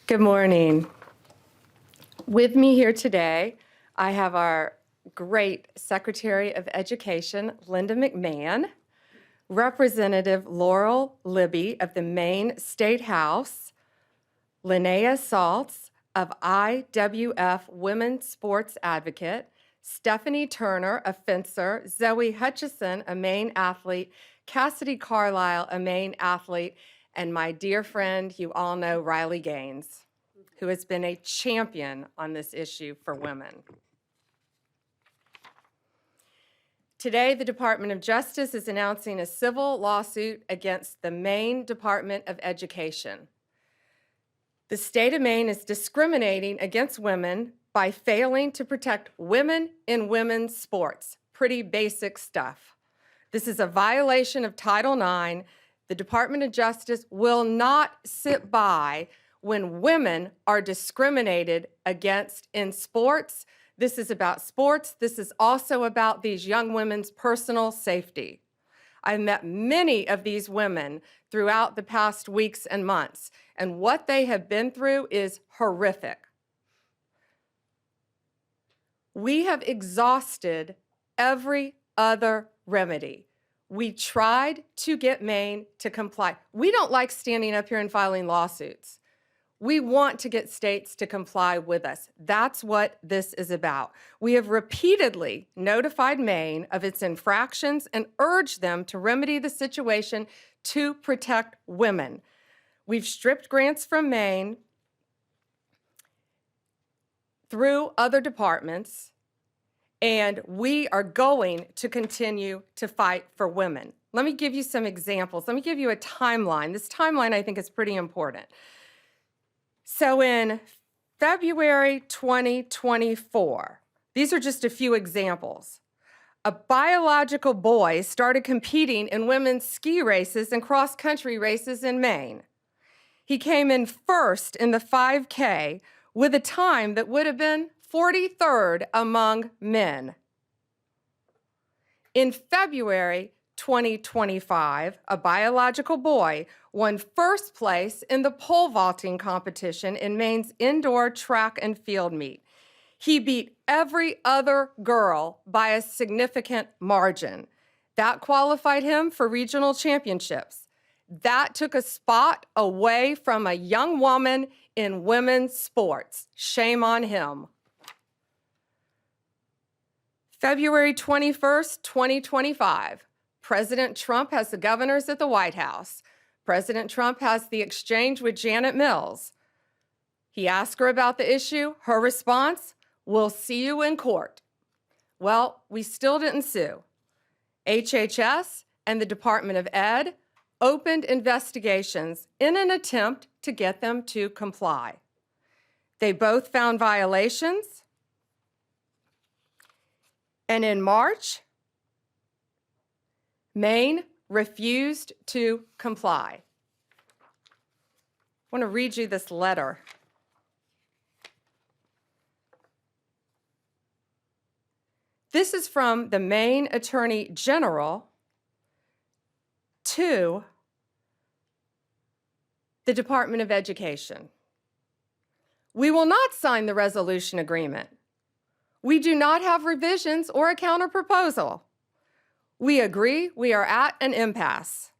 Good morning. With me here today, I have our great Secretary of Education, Linda McMahon, Representative Laurel Libby of the Maine State House, Linnea Saltz of IWF Women's Sports Advocate, Stephanie Turner, a fencer, Zoe Hutchison, a Maine athlete, Cassidy Carlisle, a Maine athlete, and my dear friend, you all know, Riley Gaines, who has been a champion on this issue for women. Today, the Department of Justice is announcing a civil lawsuit against the Maine Department of Education. The state of Maine is discriminating against women by failing to protect women in women's sports. Pretty basic stuff. This is a violation of Title IX. The Department of Justice will not sit by when women are discriminated against in sports. This is about sports. This is also about these young women's personal safety. I've met many of these women throughout the past weeks and months, and what they have been through is horrific. We have exhausted every other remedy. We tried to get Maine to comply. We don't like standing up here and filing lawsuits. We want to get states to comply with us. That's what this is about. We have repeatedly notified Maine of its infractions and urged them to remedy the situation to protect women. We've stripped grants from Maine through other departments, and we are going to continue to fight for women. Let me give you some examples. Let me give you a timeline. This timeline, I think, is pretty important. So in February 2024, these are just a few examples. A biological boy started competing in women's ski races and cross-country races in Maine. He came in first in the 5K with a time that would have been 43rd among men. In February 2025, a biological boy won first place in the pole vaulting competition in Maine's indoor track and field meet. He beat every other girl by a significant margin. That qualified him for regional championships. That took a spot away from a young woman in women's sports. Shame on him. February 21st, 2025. President Trump has the governors at the White House. President Trump has the exchange with Janet Mills. He asked her about the issue. Her response, "We'll see you in court." Well, we still didn't sue. HHS and the Department of Ed opened investigations in an attempt to get them to comply. They both found violations. And in March, Maine refused to comply. I want to read you this letter. This is from the Maine Attorney General to the Department of Education. We will not sign the resolution agreement. We do not have revisions or a counterproposal. We agree we are at an impasse.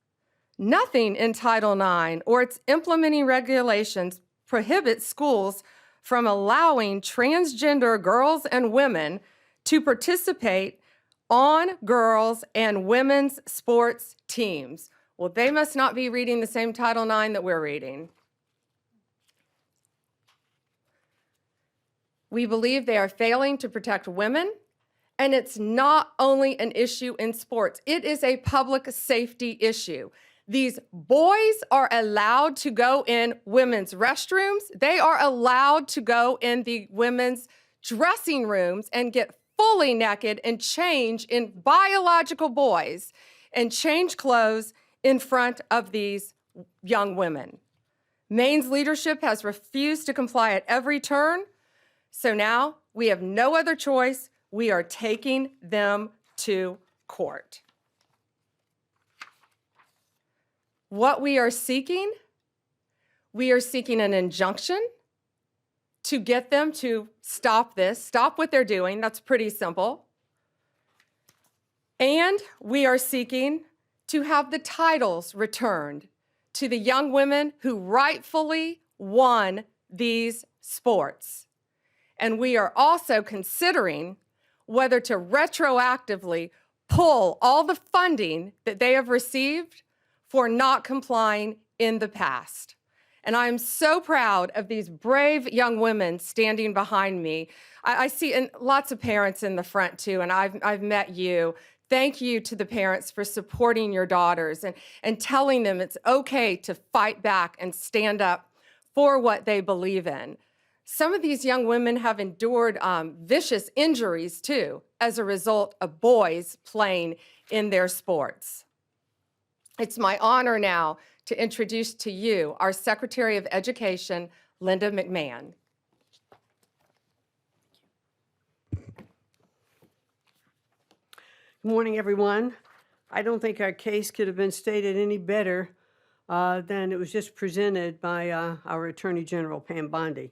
Nothing in Title IX or its implementing regulations prohibits schools from allowing transgender girls and women to participate on girls' and women's sports teams. Well, they must not be reading the same Title IX that we're reading. We believe they are failing to protect women. And it's not only an issue in sports, it is a public safety issue. These boys are allowed to go in women's restrooms. They are allowed to go in the women's dressing rooms and get fully naked and change in biological boys and change clothes in front of these young women. Maine's leadership has refused to comply at every turn. So now we have no other choice. We are taking them to court. What we are seeking an injunction to get them to stop this, stop what they're doing. That's pretty simple. And we are seeking to have the titles returned to the young women who rightfully won these sports. And we are also considering whether to retroactively pull all the funding that they have received for not complying in the past. And I'm so proud of these brave young women standing behind me. I see and lots of parents in the front too, and I've met you. Thank you to the parents for supporting your daughters and telling them it's okay to fight back and stand up for what they believe in. Some of these young women have endured vicious injuries too as a result of boys playing in their sports. It's my honor now to introduce to you our Secretary of Education, Linda McMahon. Good morning, everyone. I don't think our case could have been stated any better than it was just presented by our Attorney General, Pam Bondi.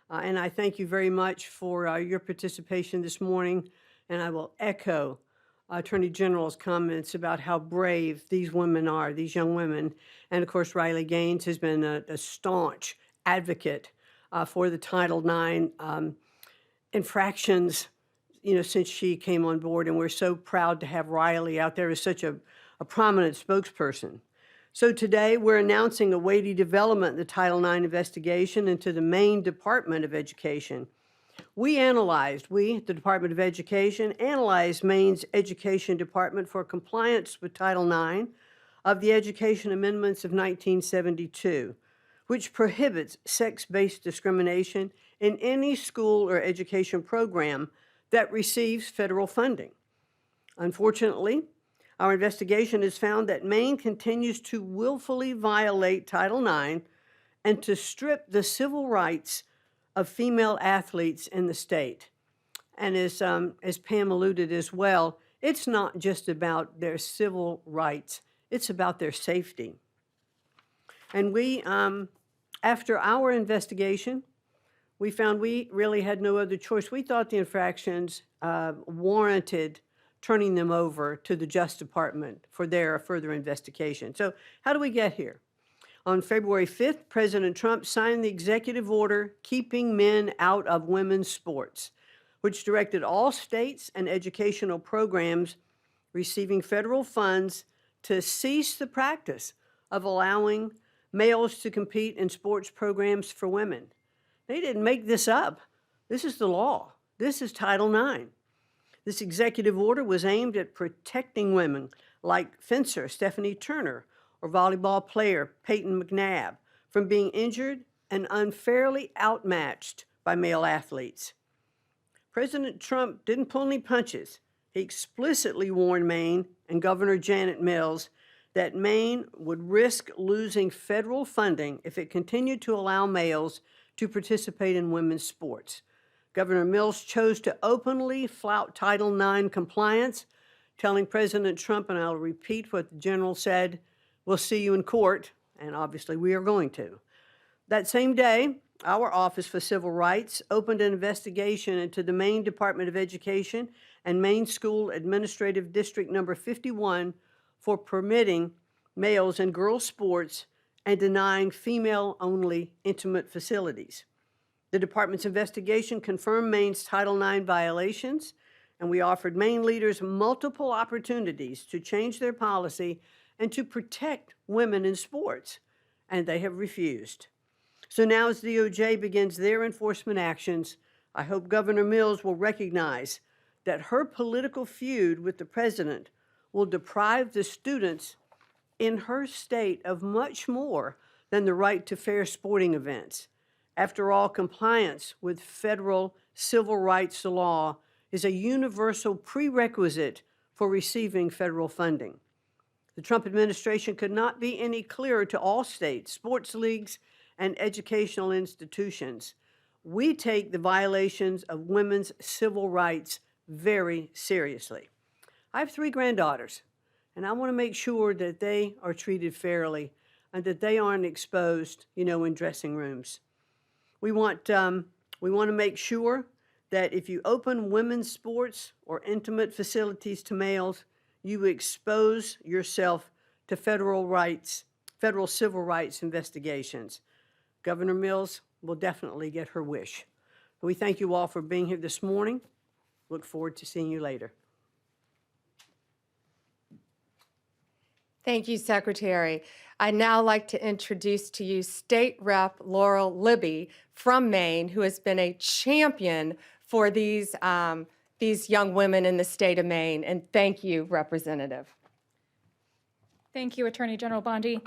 And I thank you very much for your participation this morning, and I will echo Attorney General's comments about how brave these women are, these young women. And of course, Riley Gaines has been a staunch advocate for the Title IX infractions, since she came on board, and we're so proud to have Riley out there as such a prominent spokesperson. So today we're announcing a weighty development in the Title IX investigation into the Maine Department of Education. We, the Department of Education, analyzed Maine's Education Department for compliance with Title IX of the Education Amendments of 1972, which prohibits sex-based discrimination in any school or education program that receives federal funding. Unfortunately, our investigation has found that Maine continues to willfully violate Title IX and to strip the civil rights of female athletes in the state. And as Pam alluded as well, it's not just about their civil rights, it's about their safety. And we, after our investigation, we found we really had no other choice. We thought the infractions warranted turning them over to the Justice Department for their further investigation. So how do we get here? On February 5th, President Trump signed the executive order keeping men out of women's sports, which directed all states and educational programs receiving federal funds to cease the practice of allowing males to compete in sports programs for women. They didn't make this up. This is the law. This is Title IX. This executive order was aimed at protecting women like fencer Stephanie Turner or volleyball player Peyton McNabb from being injured and unfairly outmatched by male athletes. President Trump didn't pull any punches. He explicitly warned Maine and Governor Janet Mills that Maine would risk losing federal funding if it continued to allow males to participate in women's sports. Governor Mills chose to openly flout Title IX compliance, telling President Trump, and I'll repeat what the general said, "We'll see you in court," and obviously we are going to. That same day, our Office for Civil Rights opened an investigation into the Maine Department of Education and Maine School Administrative District Number 51 for permitting males and girls sports and denying female-only intimate facilities. The department's investigation confirmed Maine's Title IX violations, and we offered Maine leaders multiple opportunities to change their policy and to protect women in sports, and they have refused. So now as the DOJ begins their enforcement actions, I hope Governor Mills will recognize that her political feud with the president will deprive the students in her state of much more than the right to fair sporting events. After all, compliance with federal civil rights law is a universal prerequisite for receiving federal funding. The Trump administration could not be any clearer to all states, sports leagues, and educational institutions. We take the violations of women's civil rights very seriously. I have 3 granddaughters, and I want to make sure that they are treated fairly and that they aren't exposed, in dressing rooms. We want We want to make sure that if you open women's sports or intimate facilities to males, you expose yourself to federal civil rights investigations. Governor Mills will definitely get her wish. We thank you all for being here this morning. Look forward to seeing you later. Thank you, Secretary. I'd now like to introduce to you State Rep Laurel Libby from Maine, who has been a champion for these young women in the state of Maine. And thank you, Representative. Thank you, Attorney General Bondi.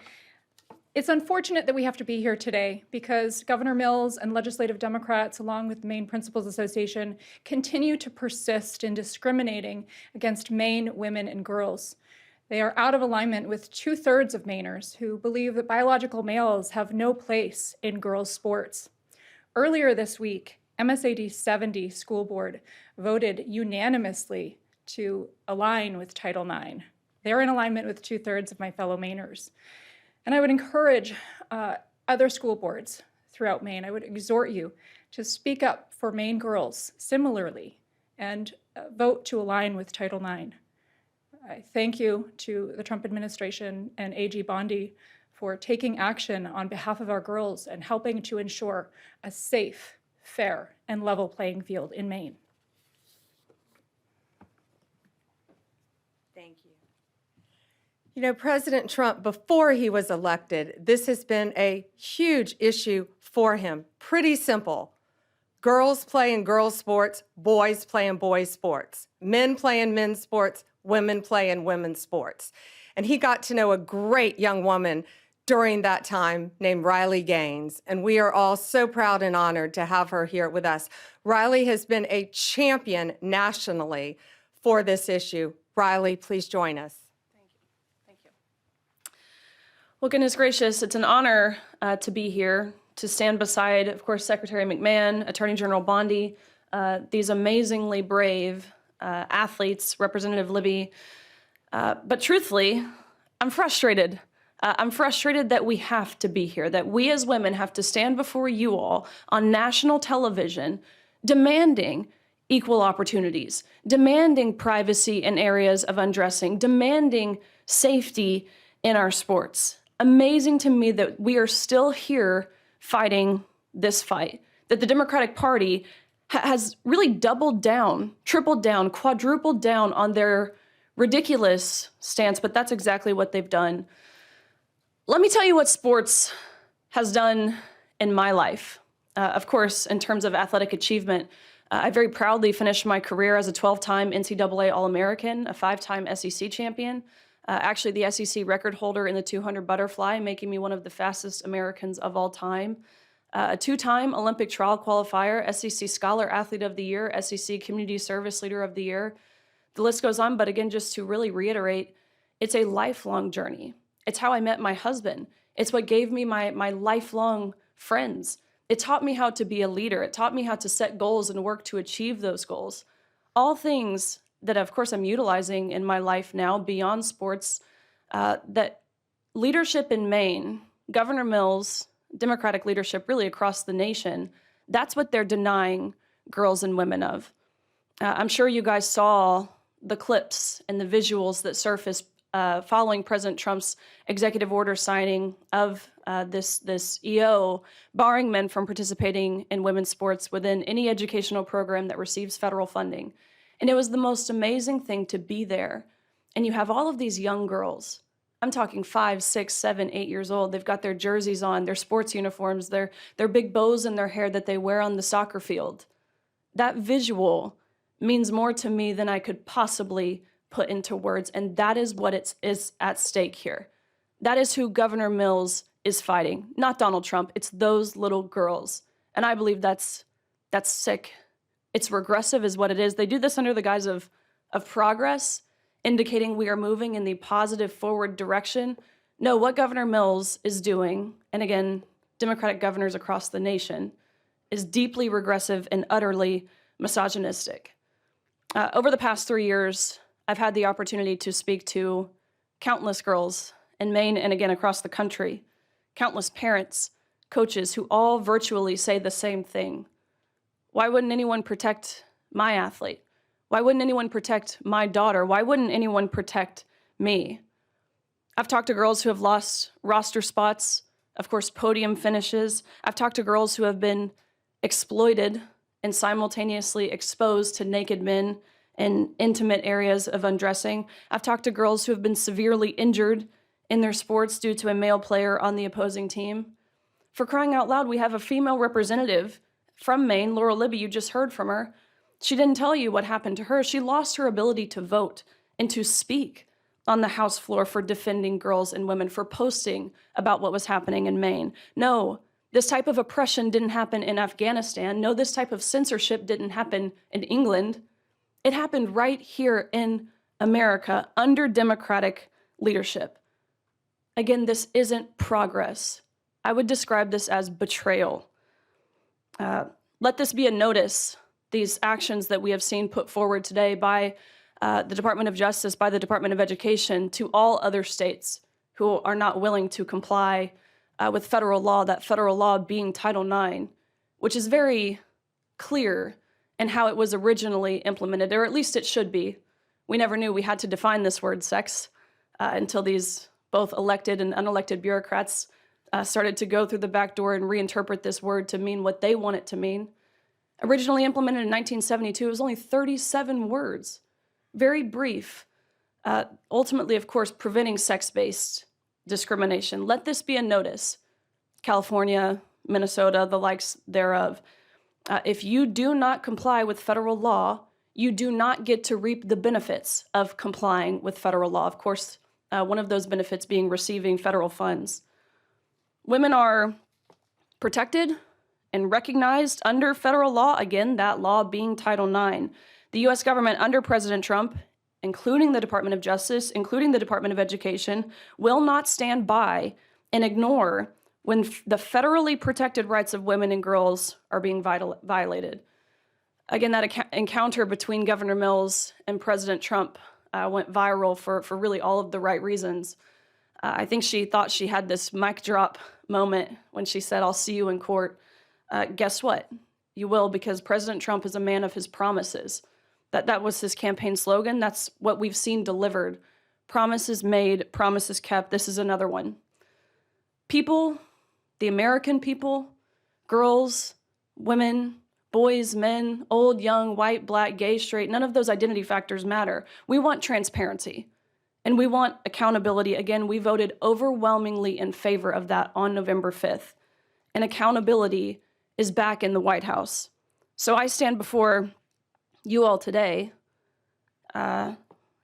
It's unfortunate that we have to be here today because Governor Mills and legislative Democrats, along with the Maine Principals Association, continue to persist in discriminating against Maine women and girls. They are out of alignment with 2/3 of Mainers who believe that biological males have no place in girls' sports. Earlier this week, MSAD 70 School Board voted unanimously to align with Title IX. They're in alignment with 2/3 of my fellow Mainers. And I would encourage other school boards throughout Maine, I would exhort you to speak up for Maine girls similarly and vote to align with Title IX. I thank you to the Trump administration and AG Bondi for taking action on behalf of our girls and helping to ensure a safe, fair, and level playing field in Maine. Thank you. You know, President Trump, before he was elected, this has been a huge issue for him. Pretty simple. Girls play in girls' sports, boys play in boys' sports. Men play in men's sports, women play in women's sports. And he got to know a great young woman during that time named Riley Gaines, and we are all so proud and honored to have her here with us. Riley has been a champion nationally for this issue. Riley, please join us. Thank you. Well, goodness gracious, it's an honor to be here, to stand beside, of course, Secretary McMahon, Attorney General Bondi, these amazingly brave athletes, Representative Libby. But truthfully, I'm frustrated. I'm frustrated that we have to be here, that we as women have to stand before you all on national television demanding equal opportunities, demanding privacy in areas of undressing, demanding safety in our sports. Amazing to me that we are still here fighting this fight, that the Democratic Party has really doubled down, tripled down, quadrupled down on their ridiculous stance, but that's exactly what they've done. Let me tell you what sports has done in my life. Of course, in terms of athletic achievement, I very proudly finished my career as a 12-time NCAA All-American, a 5-time SEC champion, actually the SEC record holder in the 200 butterfly, making me one of the fastest Americans of all time. A 2-time Olympic trial qualifier, SEC Scholar Athlete of the Year, SEC Community Service Leader of the Year. The list goes on, but again, just to really reiterate, it's a lifelong journey. It's how I met my husband. It's what gave me my lifelong friends. It taught me how to be a leader. It taught me how to set goals and work to achieve those goals. All things that, of course, I'm utilizing in my life now beyond sports, that leadership in Maine, Governor Mills, Democratic leadership really across the nation, that's what they're denying girls and women of. I'm sure you guys saw the clips and the visuals that surfaced following President Trump's executive order signing of this EO, barring men from participating in women's sports within any educational program that receives federal funding. And it was the most amazing thing to be there. And you have all of these young girls. I'm talking 5, 6, 7, 8 years old. They've got their jerseys on, their sports uniforms, their big bows in their hair that they wear on the soccer field. That visual means more to me than I could possibly put into words, and that is what is at stake here. That is who Governor Mills is fighting, not Donald Trump. It's those little girls, and I believe that's sick. It's regressive is what it is. They do this under the guise of progress, indicating we are moving in the positive forward direction. No, what Governor Mills is doing, and again, Democratic governors across the nation, is deeply regressive and utterly misogynistic. Over the past 3 years, I've had the opportunity to speak to countless girls in Maine and again across the country, countless parents, coaches who all virtually say the same thing. Why wouldn't anyone protect my athlete? Why wouldn't anyone protect my daughter? Why wouldn't anyone protect me? I've talked to girls who have lost roster spots, of course, podium finishes. I've talked to girls who have been exploited and simultaneously exposed to naked men in intimate areas of undressing. I've talked to girls who have been severely injured in their sports due to a male player on the opposing team. For crying out loud, we have a female representative from Maine, Laurel Libby, you just heard from her. She didn't tell you what happened to her. She lost her ability to vote and to speak on the House floor for defending girls and women, for posting about what was happening in Maine. No, this type of oppression didn't happen in Afghanistan. No, this type of censorship didn't happen in England. It happened right here in America under Democratic leadership. Again, this isn't progress. I would describe this as betrayal. Let this be a notice, these actions that we have seen put forward today by the Department of Justice, by the Department of Education, to all other states who are not willing to comply with federal law, that federal law being Title IX, which is very clear in how it was originally implemented, or at least it should be. We never knew we had to define this word sex until these both elected and unelected bureaucrats started to go through the back door and reinterpret this word to mean what they want it to mean. Originally implemented in 1972, it was only 37 words, very brief. Ultimately, of course, preventing sex-based discrimination. Let this be a notice. California, Minnesota, the likes thereof. If you do not comply with federal law, you do not get to reap the benefits of complying with federal law. Of course, one of those benefits being receiving federal funds. Women are protected and recognized under federal law, again, that law being Title IX. The U.S. government under President Trump, including the Department of Justice, including the Department of Education, will not stand by and ignore when the federally protected rights of women and girls are being violated. Again, that encounter between Governor Mills and President Trump went viral for really all of the right reasons. I think she thought she had this mic drop moment when she said, "I'll see you in court." Guess what? You will, because President Trump is a man of his promises. That was his campaign slogan. That's what we've seen delivered. Promises made, promises kept. This is another one. People, the American people, girls, women, boys, men, old, young, white, black, gay, straight, none of those identity factors matter. We want transparency. And we want accountability. Again, we voted overwhelmingly in favor of that on November 5th. And accountability is back in the White House. So I stand before you all today, and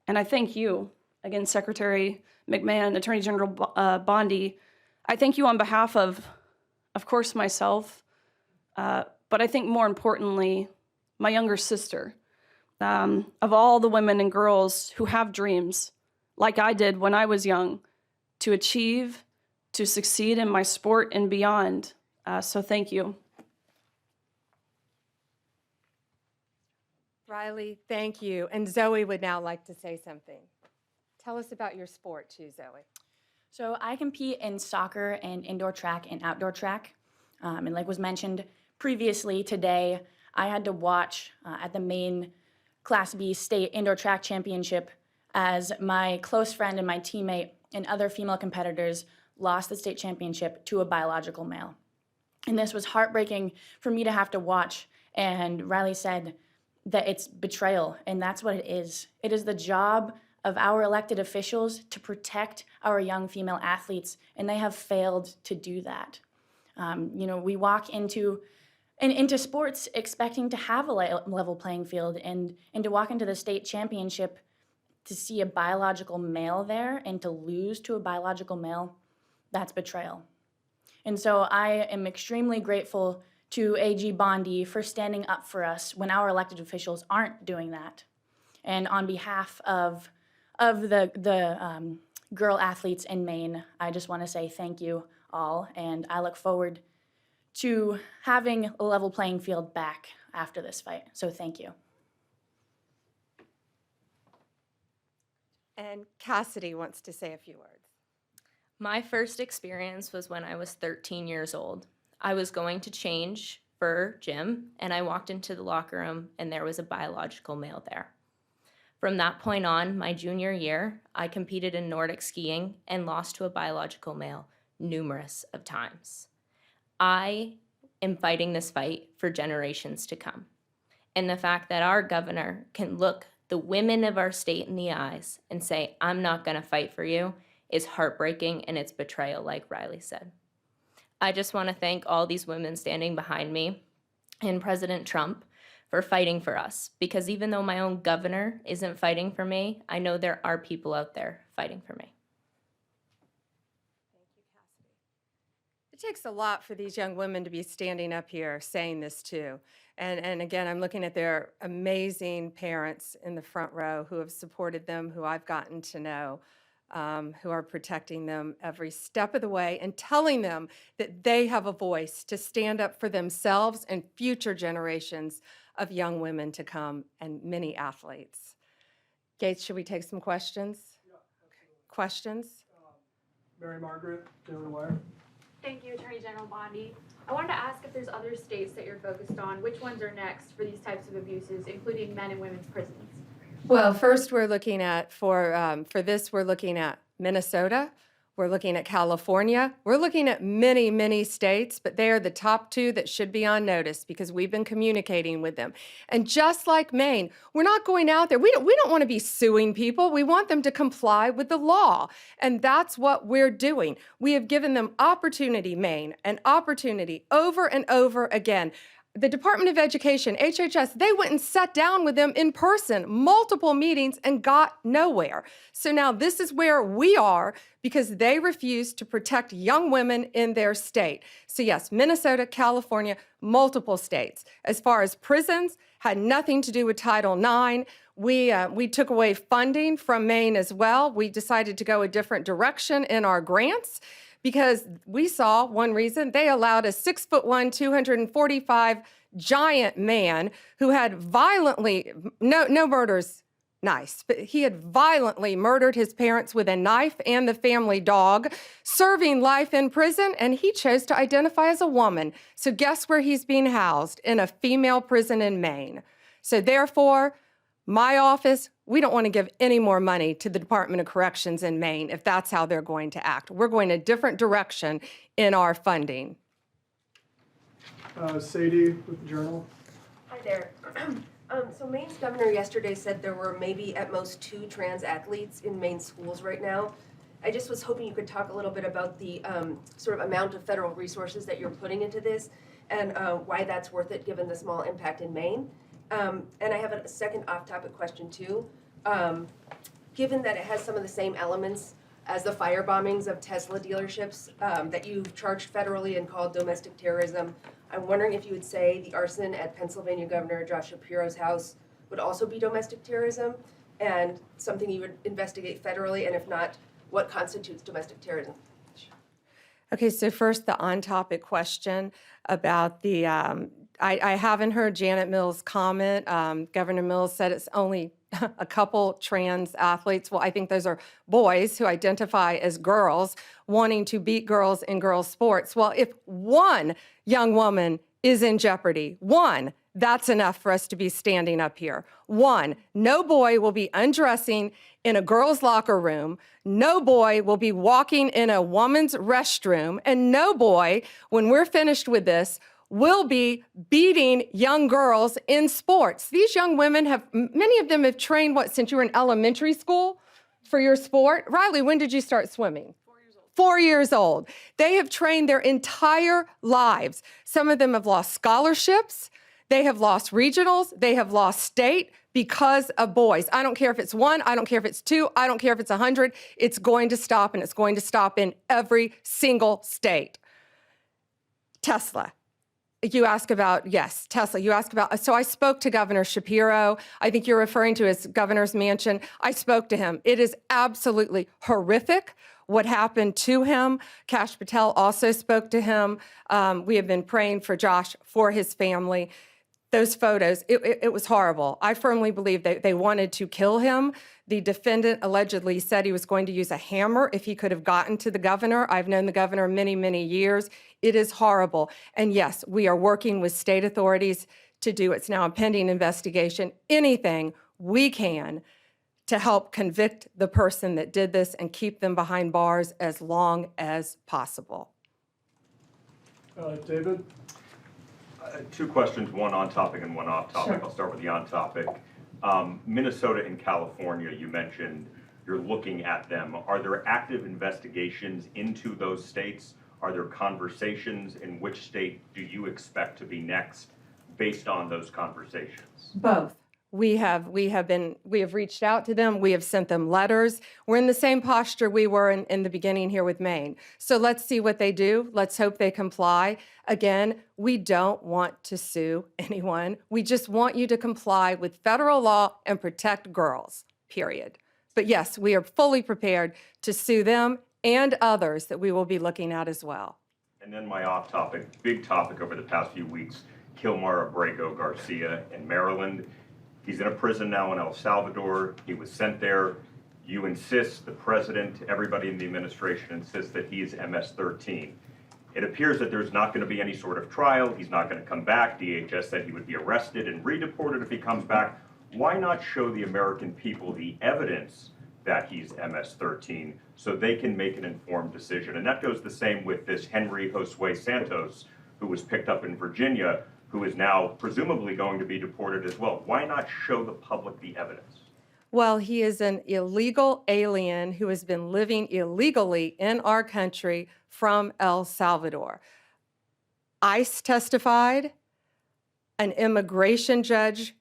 I thank you, again, Secretary McMahon, Attorney General Bondi. I thank you on behalf of course, myself, but I think more importantly, my younger sister, of all the women and girls who have dreams, like I did when I was young, to achieve, to succeed in my sport and beyond. So thank you. Riley, thank you. And Zoe would now like to say something. Tell us about your sport too, Zoe. So I compete in soccer and indoor track and outdoor track. And like was mentioned previously today, I had to watch at the Maine Class B State Indoor Track Championship as my close friend and my teammate and other female competitors lost the state championship to a biological male. And this was heartbreaking for me to have to watch. And Riley said that it's betrayal, and that's what it is. It is the job of our elected officials to protect our young female athletes, and they have failed to do that. We walk into sports expecting to have a level playing field, and to walk into the state championship to see a biological male there and to lose to a biological male, that's betrayal. And so I am extremely grateful to AG Bondi for standing up for us when our elected officials aren't doing that. And on behalf of the girl athletes in Maine, I just want to say thank you all, and I look forward to having a level playing field back after this fight. So thank you. And Cassidy wants to say a few words. My first experience was when I was 13 years old. I was going to change for gym, and I walked into the locker room and there was a biological male there. From that point on, my junior year, I competed in Nordic skiing and lost to a biological male numerous of times. I am fighting this fight for generations to come. And the fact that our governor can look the women of our state in the eyes and say, I'm not gonna fight for you, is heartbreaking, and it's betrayal, like Riley said. I just wanna thank all these women standing behind me and President Trump for fighting for us, because even though my own governor isn't fighting for me, I know there are people out there fighting for me. It takes a lot for these young women to be standing up here saying this too. And again, I'm looking at their amazing parents in the front row who have supported them, who I've gotten to know, who are protecting them every step of the way and telling them that they have a voice to stand up for themselves and future generations of young women to come and many athletes. Gates, should we take some questions? Yeah, absolutely. Questions? Mary Margaret, Daily Wire. Thank you, Attorney General Bondi. I wanted to ask if there's other states that you're focused on. Which ones are next for these types of abuses, including men and women's prisons? Well, first we're looking at, for this, we're looking at Minnesota, we're looking at California, we're looking at many, many states, but they are the top two that should be on notice because we've been communicating with them. And just like Maine, we're not going out there, we don't want to be suing people, we want them to comply with the law. And that's what we're doing. We have given them opportunity, Maine, an opportunity over and over again. The Department of Education, HHS, they went and sat down with them in person, multiple meetings, and got nowhere. So now this is where we are because they refuse to protect young women in their state. So yes, Minnesota, California, multiple states. As far as prisons, had nothing to do with Title IX. We took away funding from Maine as well. We decided to go a different direction in our grants, because we saw one reason they allowed a 6'1", 245 giant man who had violently, no murders, nice, but he had violently murdered his parents with a knife and the family dog, serving life in prison, and he chose to identify as a woman. So guess where he's being housed? In a female prison in Maine. So therefore, my office, we don't want to give any more money to the Department of Corrections in Maine if that's how they're going to act. We're going a different direction in our funding. Sadie with the Journal. Hi there. So Maine's governor yesterday said there were maybe at most 2 trans athletes in Maine schools right now. I just was hoping you could talk a little bit about the sort of amount of federal resources that you're putting into this and why that's worth it given the small impact in Maine. And I have a second off-topic question too. Given that it has some of the same elements as the fire bombings of Tesla dealerships that you've charged federally and called domestic terrorism, I'm wondering if you would say the arson at Pennsylvania Governor Josh Shapiro's house would also be domestic terrorism and something you would investigate federally, and if not, what constitutes domestic terrorism? Okay, so first the on-topic question about the, I haven't heard Janet Mills' comment. Governor Mills said it's only a couple trans athletes. Well, I think those are boys who identify as girls wanting to beat girls in girls' sports. Well, if one young woman is in jeopardy, one, that's enough for us to be standing up here. One, no boy will be undressing in a girl's locker room. No boy will be walking in a woman's restroom. And no boy, when we're finished with this, will be beating young girls in sports. These young women have, many of them have trained, since you were in elementary school for your sport? Riley, when did you start swimming? 4 years old. They have trained their entire lives. Some of them have lost scholarships. They have lost regionals. They have lost state because of boys. I don't care if it's 1, I don't care if it's 2, I don't care if it's 100. It's going to stop, and it's going to stop in every single state. Tesla. You ask about, yes, Tesla, you ask about, so I spoke to Governor Shapiro. I think you're referring to his governor's mansion. I spoke to him. It is absolutely horrific what happened to him. Kash Patel also spoke to him. We have been praying for Josh, for his family. Those photos, it was horrible. I firmly believe they wanted to kill him. The defendant allegedly said he was going to use a hammer if he could have gotten to the governor. I've known the governor many, many years. It is horrible. And yes, we are working with state authorities to do, it's now a pending investigation, anything we can to help convict the person that did this and keep them behind bars as long as possible. David? Two questions, one on topic and one off topic. Sure. I'll start with the on topic. Minnesota and California, you mentioned you're looking at them. Are there active investigations into those states? Are there conversations? In which state do you expect to be next based on those conversations? Both. We have reached out to them. We have sent them letters. We're in the same posture we were in the beginning here with Maine. So let's see what they do. Let's hope they comply. Again, we don't want to sue anyone. We just want you to comply with federal law and protect girls, period. But yes, we are fully prepared to sue them and others that we will be looking at as well. And then my off topic, big topic over the past few weeks, Kilmar Abrego Garcia in Maryland. He's in a prison now in El Salvador. He was sent there. You insist, the president, everybody in the administration insists that he is MS-13. It appears that there's not going to be any sort of trial. He's not going to come back. DHS said he would be arrested and redeported if he comes back. Why not show the American people the evidence that he's MS-13 so they can make an informed decision? And that goes the same with this Henry Josue Santos, who was picked up in Virginia, who is now presumably going to be deported as well. Why not show the public the evidence? Well, he is an illegal alien who has been living illegally in our country from El Salvador. ICE testified, an immigration judge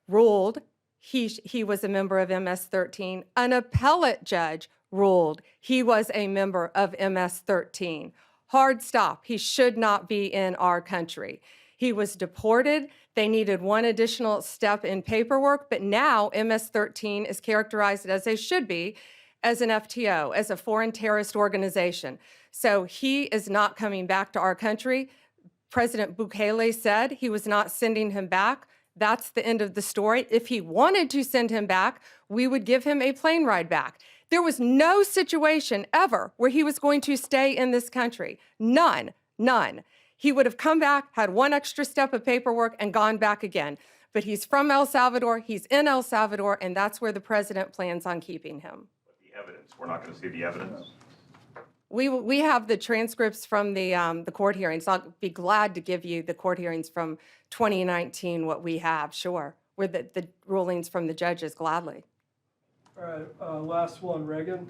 ruled he was a member of MS-13, an appellate judge ruled he was a member of MS-13. Hard stop, he should not be in our country. He was deported. They needed one additional step in paperwork, but now MS-13 is characterized as they should be, as an FTO, as a foreign terrorist organization. So he is not coming back to our country. President Bukele said he was not sending him back. That's the end of the story. If he wanted to send him back, we would give him a plane ride back. There was no situation ever where he was going to stay in this country. None. He would have come back, had one extra step of paperwork, and gone back again. But he's from El Salvador, he's in El Salvador, and that's where the president plans on keeping him. But the evidence, we're not going to see the evidence? We have the transcripts from the court hearings. I'll be glad to give you the court hearings from 2019, what we have, sure. With the rulings from the judges, gladly. All right, last one, Reagan.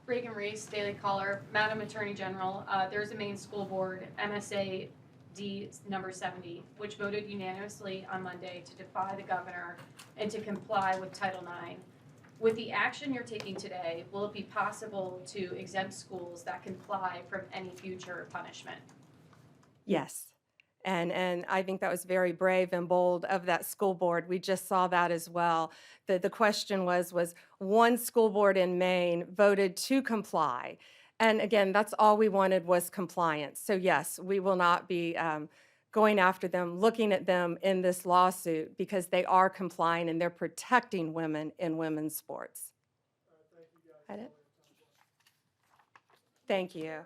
Reagan Reese, Daily Caller. Madam Attorney General, there's a Maine school board, MSA D number 70, which voted unanimously on Monday to defy the governor and to comply with Title IX. With the action you're taking today, will it be possible to exempt schools that comply from any future punishment? Yes. And I think that was very brave and bold of that school board. We just saw that as well. The question was one school board in Maine voted to comply. And again, that's all we wanted was compliance. So yes, we will not be going after them, looking at them in this lawsuit because they are complying and they're protecting women in women's sports. That it? Thank you.